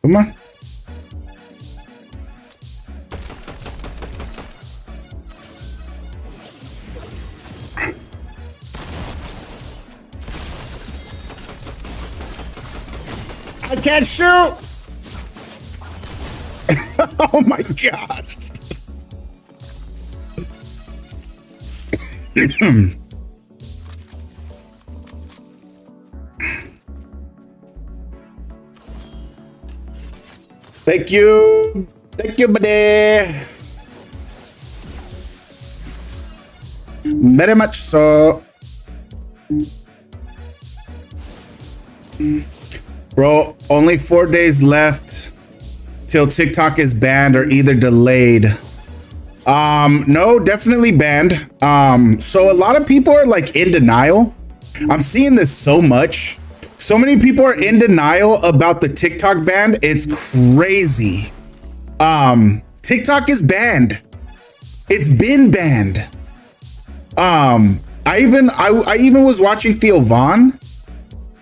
Come on. I can't shoot. Oh my God. Thank you. Thank you, buddy. Very much so. Bro, only 4 days left till TikTok is banned or either delayed. No, definitely banned. So a lot of people are like in denial. I'm seeing this so much. So many people are in denial about the TikTok ban. It's crazy. TikTok is banned. It's been banned. I even was watching Theo Von.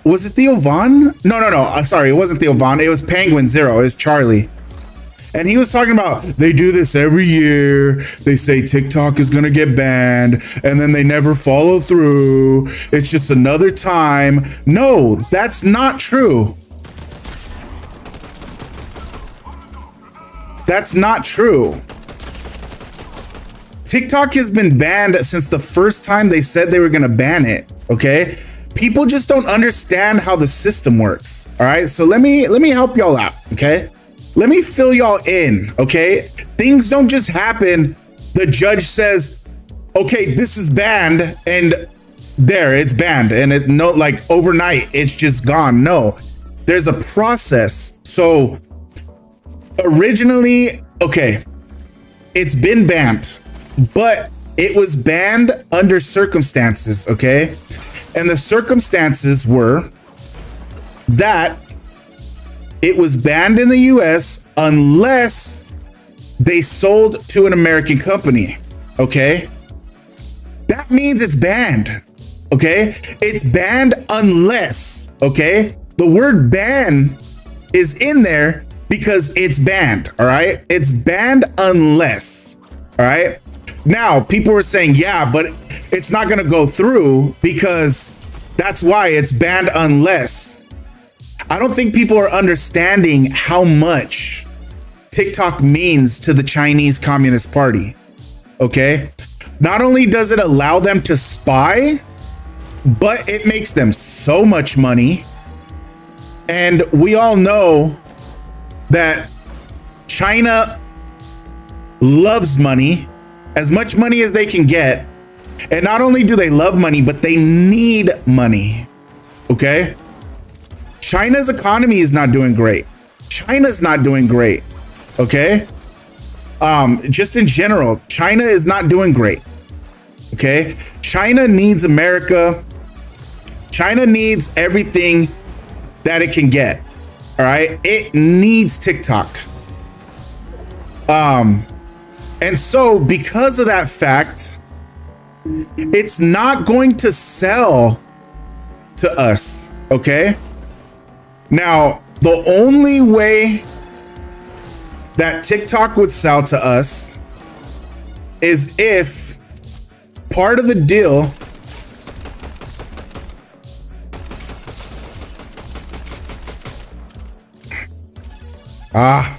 Was it Theo Von? No. Sorry, it wasn't Theo Von. It was Penguin Zero. It was Charlie. And he was talking about, they do this every year. They say TikTok is going to get banned and then they never follow through. It's just another time. No, that's not true. That's not true. TikTok has been banned since the first time they said they were going to ban it. Okay. People just don't understand how the system works. All right. So let me help y'all out. Okay. Let me fill y'all in, okay? Things don't just happen. The judge says, okay, this is banned, and there, it's banned. And it no, like overnight, it's just gone. No, there's a process. So originally, okay, it's been banned, but it was banned under circumstances, okay? And the circumstances were that it was banned in the US unless they sold to an American company, okay? That means it's banned, okay? It's banned unless, okay? The word ban is in there because it's banned, all right? It's banned unless, all right? Now, people were saying, yeah, but it's not gonna go through because that's why it's banned unless. I don't think people are understanding how much TikTok means to the Chinese Communist Party, okay? Not only does it allow them to spy, but it makes them so much money. And we all know that China loves money, as much money as they can get. And not only do they love money, but they need money, okay? China's economy is not doing great. China's not doing great. Okay. Just in general, China is not doing great. Okay. China needs America. China needs everything that it can get. All right. It needs TikTok. And so because of that fact, it's not going to sell to us. Okay. Now, the only way that TikTok would sell to us is if part of the deal the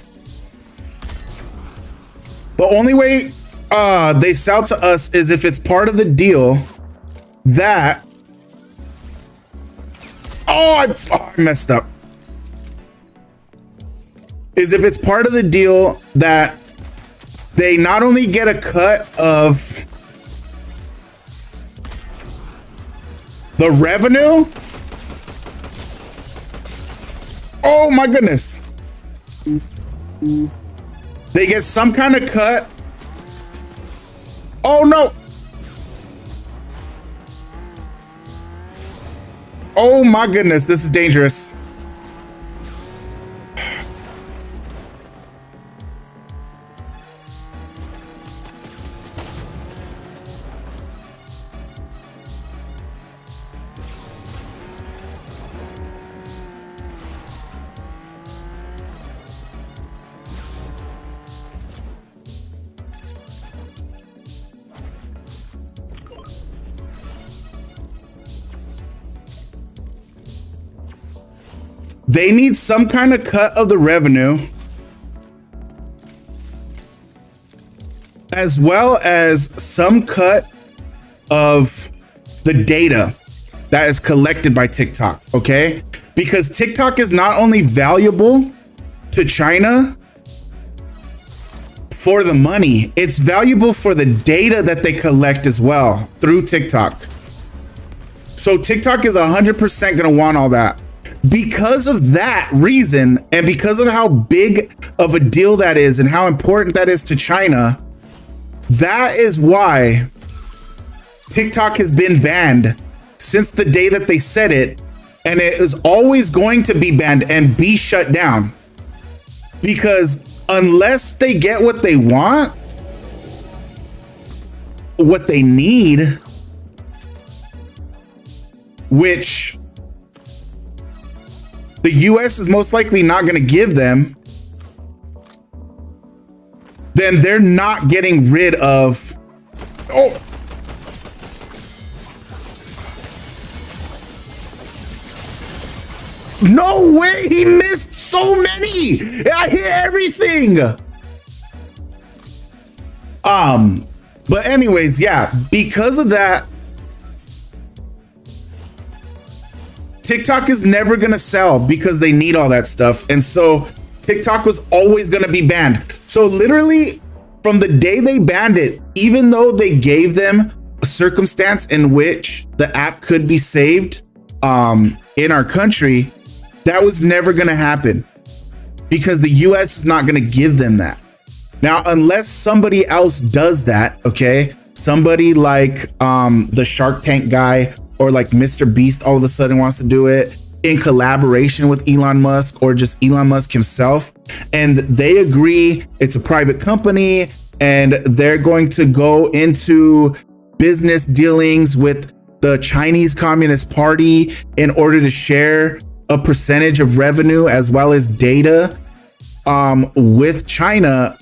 only way they sell to us is if it's part of the deal that I messed up. Is if it's part of the deal that they not only get a cut of the revenue. Oh my goodness. They get some kind of cut. Oh no. Oh my goodness, this is dangerous. They need some kind of cut of the revenue, as well as some cut of the data that is collected by TikTok, okay? Because TikTok is not only valuable to China for the money, it's valuable for the data that they collect as well through TikTok. So TikTok is 100% gonna want all that. Because of that reason, and because of how big of a deal that is and how important that is to China, that is why TikTok has been banned since the day that they said it, and it is always going to be banned and be shut down. Because unless they get what they want, what they need, which the US is most likely not going to give them, then they're not getting rid of. Oh. No way, he missed so many. I hit everything. But anyways, yeah, because of that, TikTok is never gonna sell because they need all that stuff. And so TikTok was always gonna be banned. So literally from the day they banned it, even though they gave them a circumstance in which the app could be saved in our country, that was never gonna happen because the US is not gonna give them that. Now, unless somebody else does that, okay? Somebody like the Shark Tank guy or like Mr. Beast all of a sudden wants to do it in collaboration with Elon Musk or just Elon Musk himself, and they agree it's a private company and they're going to go into business dealings with the Chinese Communist Party in order to share a percentage of revenue as well as data with China.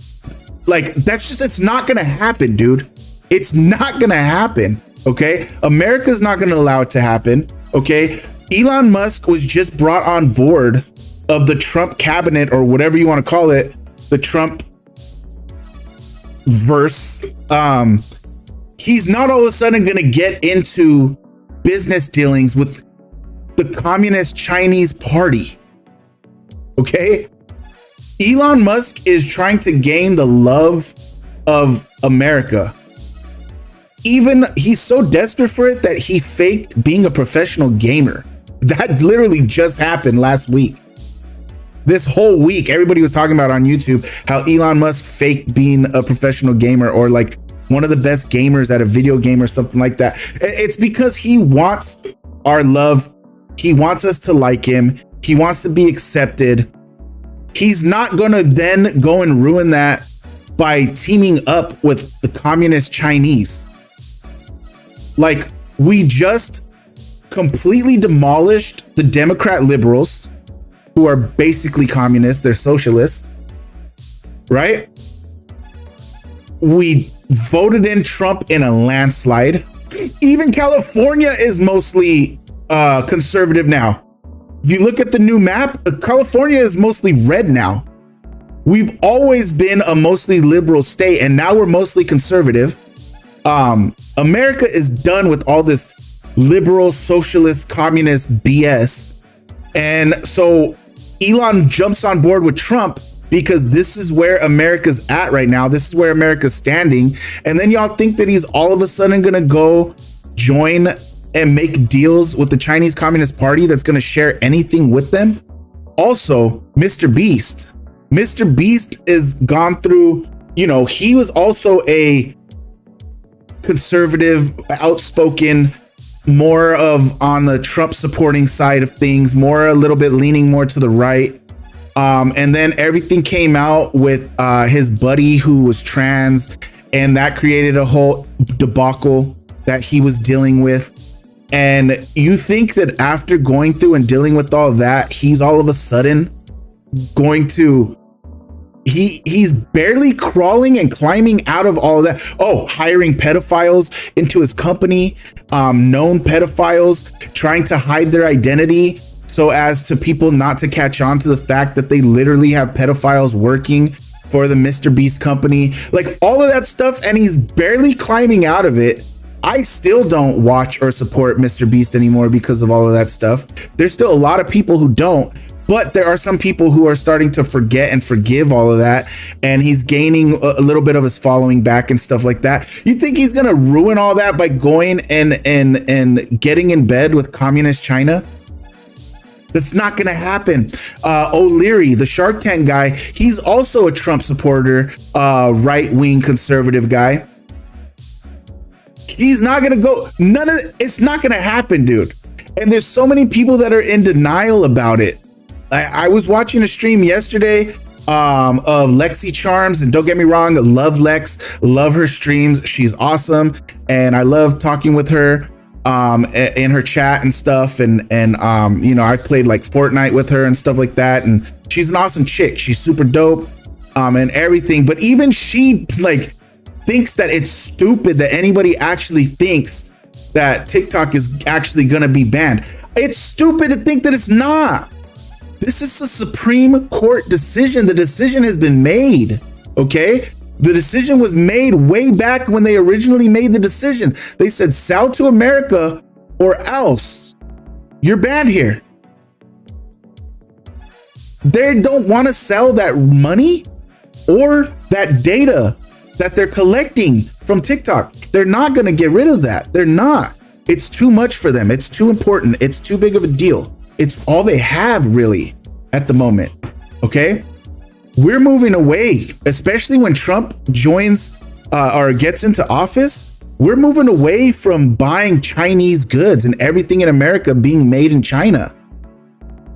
Like, that's just, it's not gonna happen, dude. It's not gonna happen, okay? America's not gonna allow it to happen, okay? Elon Musk was just brought on board of the Trump cabinet, or whatever you want to call it, the Trump verse. He's not all of a sudden gonna get into business dealings with the Communist Chinese Party, okay? Elon Musk is trying to gain the love of America. Even he's so desperate for it that he faked being a professional gamer. That literally just happened last week. This whole week, everybody was talking about on YouTube how Elon Musk faked being a professional gamer or like one of the best gamers at a video game or something like that. It's because he wants our love. He wants us to like him. He wants to be accepted. He's not gonna then go and ruin that by teaming up with the communist Chinese. Like, we just completely demolished the Democrat liberals, who are basically communists, they're socialists, right? We voted in Trump in a landslide. Even California is mostly conservative now. If you look at the new map, California is mostly red now. We've always been a mostly liberal state, and now we're mostly conservative. America is done with all this liberal, socialist, communist BS. And so Elon jumps on board with Trump because this is where America's at right now. This is where America's standing. And then y'all think that he's all of a sudden gonna go join and make deals with the Chinese Communist Party that's going to share anything with them. Also, Mr. Beast is gone through, you know, he was also a conservative, outspoken, more of on the Trump supporting side of things, more a little bit leaning more to the right. And then everything came out with his buddy who was trans, and that created a whole debacle that he was dealing with. And you think that after going through and dealing with all that, he's all of a sudden going to, he's barely crawling and climbing out of all of that. Oh, hiring pedophiles into his company, known pedophiles, trying to hide their identity so as to people not to catch on to the fact that they literally have pedophiles working for the Mr. Beast company, like all of that stuff, and he's barely climbing out of it. I still don't watch or support Mr. Beast anymore because of all of that stuff. There's still a lot of people who don't, but there are some people who are starting to forget and forgive all of that, and he's gaining a little bit of his following back and stuff like that. You think he's gonna ruin all that by going and getting in bed with communist China? That's not gonna happen. O'Leary, the Shark Tank guy, he's also a Trump supporter, right-wing conservative guy. He's not gonna go, it's not gonna happen, dude. And there's so many people that are in denial about it. I was watching a stream yesterday of LEXXICHARMS, and don't get me wrong, love Lex, love her streams. She's awesome, and I love talking with her in her chat and stuff. And you know, I played like Fortnite with her and stuff like that, and she's an awesome chick. She's super dope and everything. But even she like thinks that it's stupid that anybody actually thinks that TikTok is actually gonna be banned. It's stupid to think that it's not. This is a Supreme Court decision. The decision has been made, okay? The decision was made way back when they originally made the decision. They said, sell to America or else you're banned here. They don't want to sell that money or that data that they're collecting from TikTok. They're not going to get rid of that. They're not. It's too much for them. It's too important. It's too big of a deal. It's all they have really at the moment. Okay. We're moving away, especially when Trump joins or gets into office. We're moving away from buying Chinese goods and everything in America being made in China.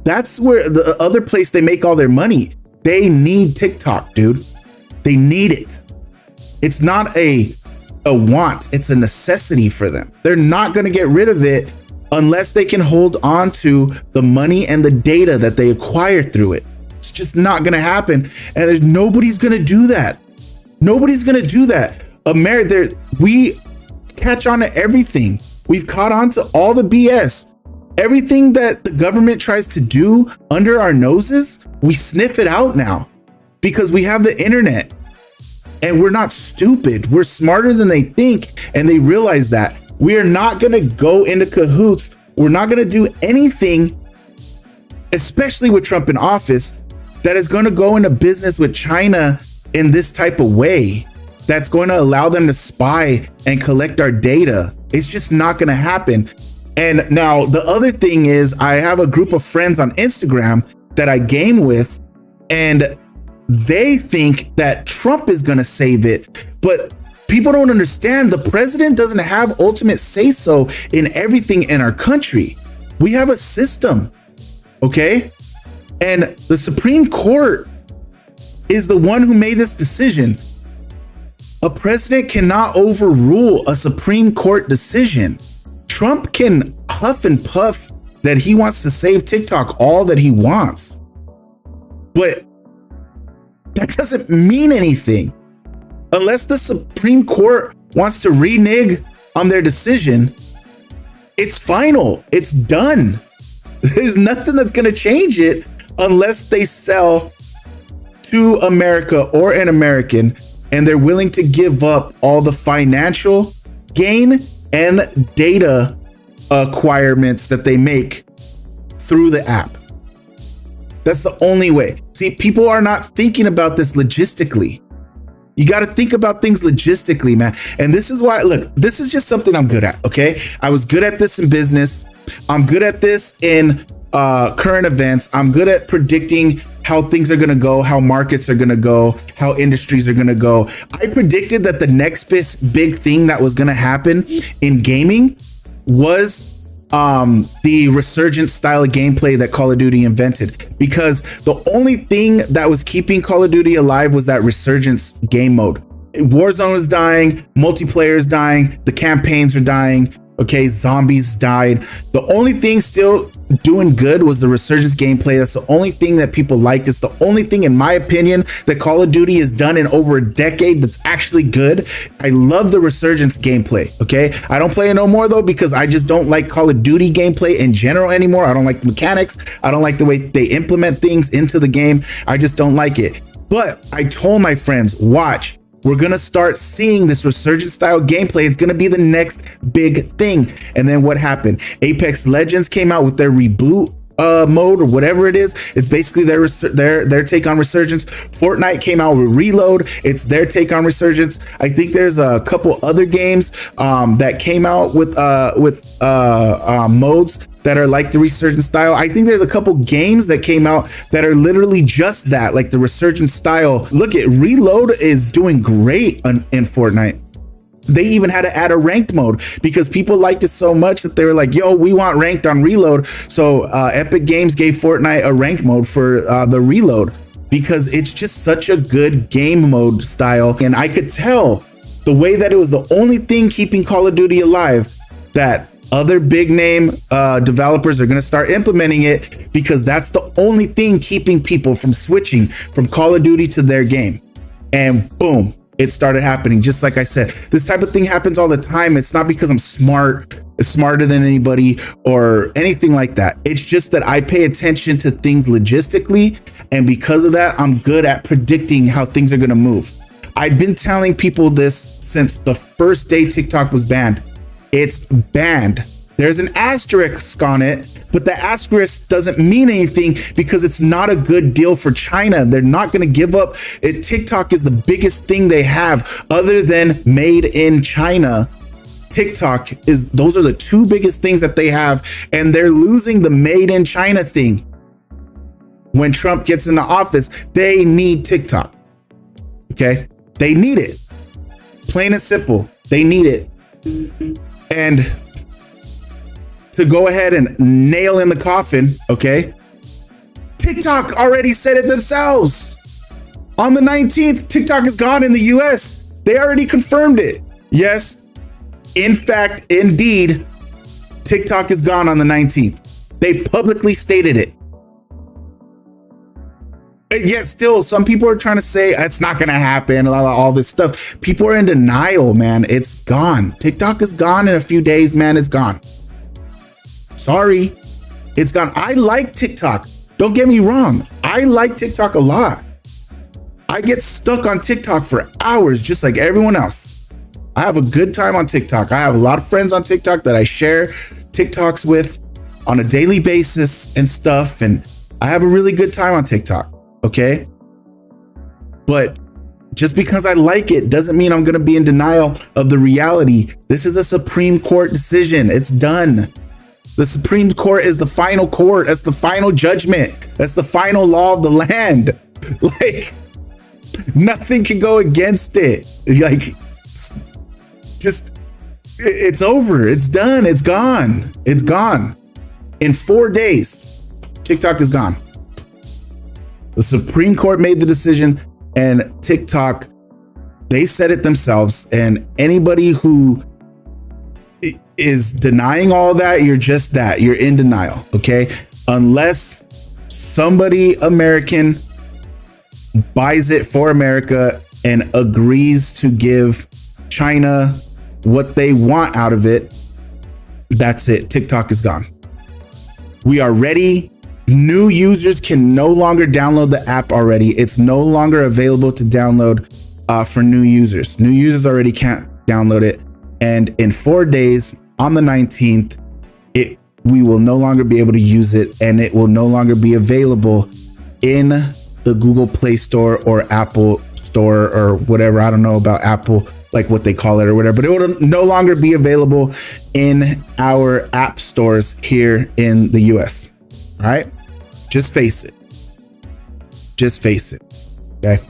That's where the other place they make all their money. They need TikTok, dude. They need it. It's not a want, it's a necessity for them. They're not going to get rid of it unless they can hold on to the money and the data that they acquired through it. It's just not going to happen. And there's nobody's going to do that. Nobody's going to do that. We catch on to everything. We've caught on to all the BS. Everything that the government tries to do under our noses, we sniff it out now because we have the internet. And we're not stupid. We're smarter than they think. And they realize that. We are not going to go into cahoots. We're not going to do anything, especially with Trump in office, that is going to go into business with China in this type of way. That's going to allow them to spy and collect our data. It's just not going to happen. And now the other thing is, I have a group of friends on Instagram that I game with, and they think that Trump is going to save it, but people don't understand. The president doesn't have ultimate say so in everything in our country. We have a system, okay? And the Supreme Court is the one who made this decision. A president cannot overrule a Supreme Court decision. Trump can huff and puff that he wants to save TikTok all that he wants, but that doesn't mean anything. Unless the Supreme Court wants to renege on their decision, it's final. It's done. There's nothing that's going to change it unless they sell to America or an American, and they're willing to give up all the financial gain and data acquirements that they make through the app. That's the only way. See, people are not thinking about this logistically. You got to think about things logistically, man. And this is why, look, this is just something I'm good at, okay? I was good at this in business. I'm good at this in current events. I'm good at predicting how things are going to go, how markets are going to go, how industries are going to go. I predicted that the next big thing that was going to happen in gaming was the resurgent style of gameplay that Call of Duty invented, because the only thing that was keeping Call of Duty alive was that resurgence game mode. Warzone is dying, multiplayer is dying, the campaigns are dying, Okay, zombies died. The only thing still doing good was the Resurgence gameplay. That's the only thing that people liked. It's the only thing, in my opinion, that Call of Duty has done in over a decade that's actually good. I love the Resurgence gameplay. Okay, I don't play it no more though, because I just don't like Call of Duty gameplay in general anymore. I don't like the mechanics. I don't like the way they implement things into the game. I just don't like it. But I told my friends, watch, we're gonna start seeing this Resurgence style gameplay. It's gonna be the next big thing. And then what happened? Apex Legends came out with their reboot mode or whatever it is. It's basically their take on Resurgence. Fortnite came out with Reload. It's their take on Resurgence. I think there's a couple other games that came out with modes that are like the Resurgence style. I think there's a couple games that came out that are literally just that, like the Resurgence style. Look at Reload is doing great in Fortnite. They even had to add a ranked mode because people liked it so much that they were like, yo, we want ranked on Reload. So Epic Games gave Fortnite a ranked mode for the Reload because it's just such a good game mode style. And I could tell the way that it was the only thing keeping Call of Duty alive, that other big name developers are going to start implementing it because that's the only thing keeping people from switching from Call of Duty to their game. And boom, it started happening. Just like I said, this type of thing happens all the time. It's not because I'm smarter than anybody or anything like that. It's just that I pay attention to things logistically. And because of that, I'm good at predicting how things are going to move. I've been telling people this since the first day TikTok was banned. It's banned. There's an asterisk on it, but the asterisk doesn't mean anything because it's not a good deal for China. They're not going to give up. TikTok is the biggest thing they have other than made in China. TikTok is, those are the two biggest things that they have, and they're losing the made in China thing. When Trump gets into office, they need TikTok. Okay? They need it. Plain and simple. They need it. And to go ahead and nail in the coffin, okay? TikTok already said it themselves. On the 19th, TikTok is gone in the US. They already confirmed it. Yes, in fact, indeed, TikTok is gone on the 19th. They publicly stated it. Yet still, some people are trying to say it's not going to happen, all this stuff. People are in denial, man. It's gone. TikTok is gone in a few days, man. It's gone. Sorry, it's gone. I like TikTok. Don't get me wrong. I like TikTok a lot. I get stuck on TikTok for hours, just like everyone else. I have a good time on TikTok. I have a lot of friends on TikTok that I share TikToks with on a daily basis and stuff. And I have a really good time on TikTok. Okay. But just because I like it doesn't mean I'm going to be in denial of the reality. This is a Supreme Court decision. It's done. The Supreme Court is the final court. That's the final judgment. That's the final law of the land. Like, nothing can go against it. Like, just, it's over. It's done. It's gone. It's gone. In 4 days, TikTok is gone. The Supreme Court made the decision, and TikTok, they said it themselves. And anybody who is denying all that, you're just that. You're in denial, okay? Unless somebody American buys it for America and agrees to give China what they want out of it, that's it. TikTok is gone. We are ready. New users can no longer download the app already. It's no longer available to download for new users. New users already can't download it. And in 4 days, on the 19th, we will no longer be able to use it, and it will no longer be available in the Google Play Store or Apple Store or whatever. I don't know about Apple, like what they call it or whatever, but it will no longer be available in our app stores here in the US. All right. Just face it. Just face it. Okay.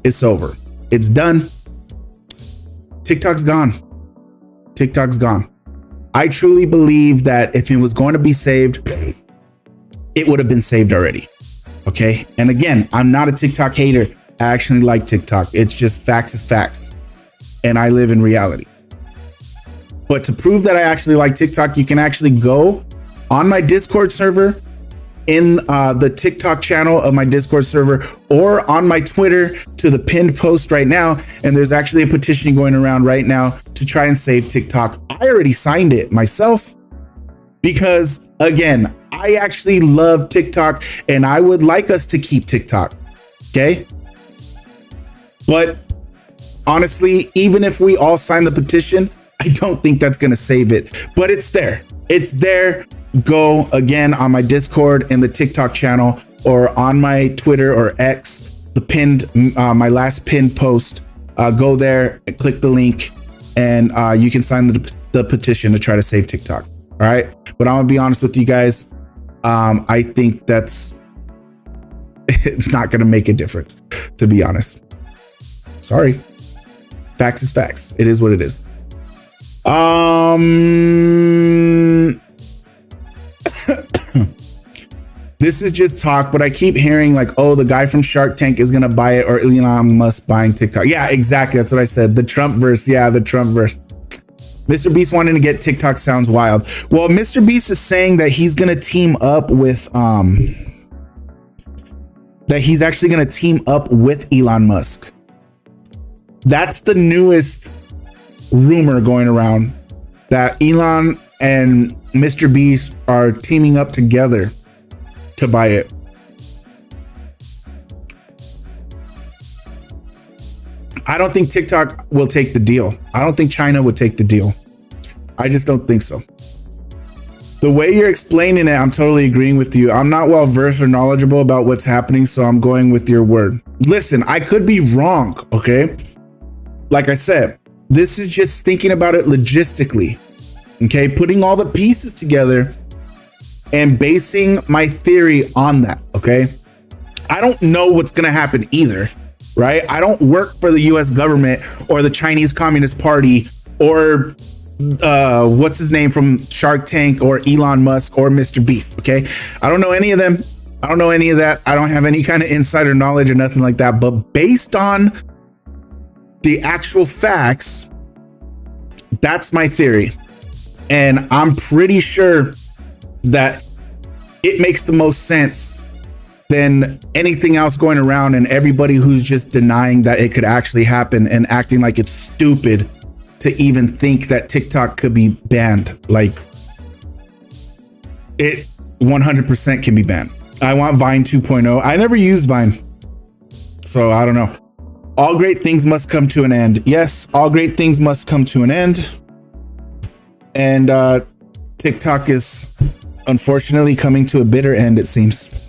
It's over. It's done. TikTok's gone. TikTok's gone. I truly believe that if it was going to be saved, it would have been saved already. Okay. And again, I'm not a TikTok hater. I actually like TikTok. It's just facts is facts. And I live in reality. But to prove that I actually like TikTok, you can actually go on my Discord server, in the TikTok channel of my Discord server, or on my Twitter to the pinned post right now. And there's actually a petition going around right now to try and save TikTok. I already signed it myself because, again, I actually love TikTok and I would like us to keep TikTok. Okay. But honestly, even if we all sign the petition, I don't think that's going to save it, but it's there. It's there. Go again on my Discord and the TikTok channel, or on my Twitter or X, the pinned, my last pinned post. Go there and click the link, and you can sign the petition to try to save TikTok. All right. But I'm gonna be honest with you guys. I think that's not gonna make a difference, to be honest. Sorry. Facts is facts. It is what it is. This is just talk, but I keep hearing like, oh, the guy from Shark Tank is gonna buy it, or Elon Musk buying TikTok. Yeah, exactly. That's what I said. The Trump verse. Yeah, the Trump verse. Mr. Beast wanting to get TikTok sounds wild. Well, Mr. Beast is saying that he's gonna team up with that he's actually gonna team up with Elon Musk. That's the newest rumor going around, that Elon and Mr. Beast are teaming up together to buy it. I don't think TikTok will take the deal. I don't think China would take the deal. I just don't think so. The way you're explaining it, I'm totally agreeing with you. I'm not well versed or knowledgeable about what's happening, so I'm going with your word. Listen, I could be wrong, okay? Like I said, this is just thinking about it logistically, okay? Putting all the pieces together and basing my theory on that, okay? I don't know what's gonna happen either, right? I don't work for the US government or the Chinese Communist Party or what's his name from Shark Tank or Elon Musk or Mr. Beast, okay? I don't know any of them. I don't know any of that. I don't have any kind of insider knowledge or nothing like that, but based on the actual facts, that's my theory. And I'm pretty sure that it makes the most sense than anything else going around, and everybody who's just denying that it could actually happen and acting like it's stupid to even think that TikTok could be banned. Like, it 100% can be banned. I want Vine 2.0. I never used Vine, so I don't know. All great things must come to an end. Yes, all great things must come to an end. And TikTok is unfortunately coming to a bitter end, it seems.